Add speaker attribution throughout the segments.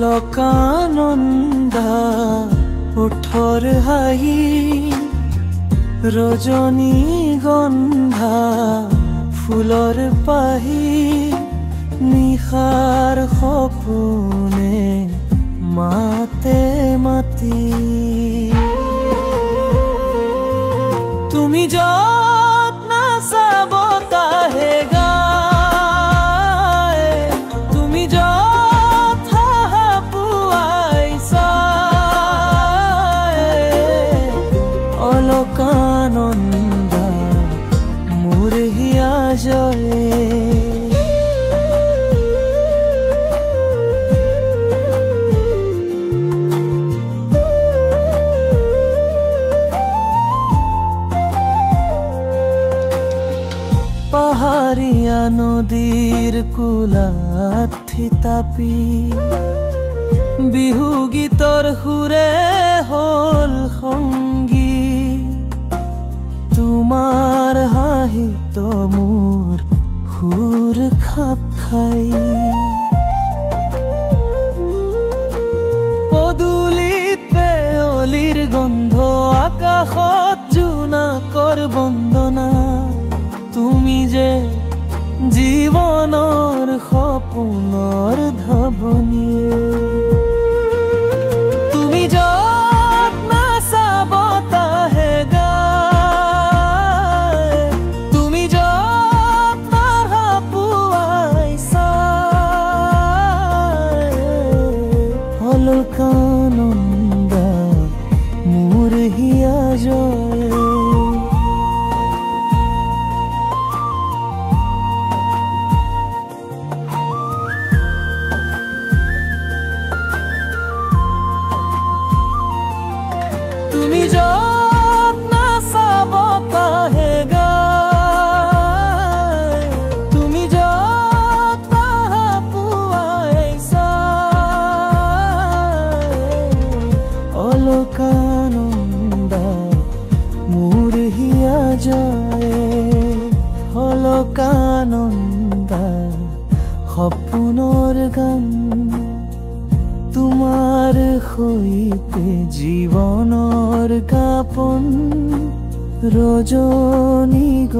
Speaker 1: অলকানন্দা ওঠৰ হাঁহি ৰজনীগন্ধা ফুলৰ পাহি নিশাৰ সপোনে মাতে মাতি তুমি যত নাচা বতাহে গায় তুমি যত হাহা পুৱাইছা অলকানন্দা মোৰ হিয়া জয়ে পাহাৰীয়া নদীৰ কোলাত থিতাপি বিহু গীতৰ সুৰে হ'ল সংগী তোমাৰ হাঁহিত মোৰ সুৰ খাপ খাই পদূলিত পেয়লিৰ গন্ধ আকাশত জোনাকৰ বন্দনা তুমি যে জীৱনৰ সপোনৰ ধাৱনী তুমি যত নাচা বতাহে গায় তুমি যত হাহা পুৱাইছা অলকানন্দা মোৰ হিয়া জয় তুমি যত নাচা বতাহে গায় তুমি যত হাহা পুৱাইছা অলকানন্দা মোৰ হিয়া জয় অলকানন্দা সপোনৰ গান তোমাৰ সৈতে জীৱনৰ কাপন ৰজনীগন্ধা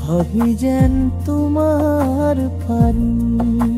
Speaker 1: ভাবি যেন তোমাৰ পানী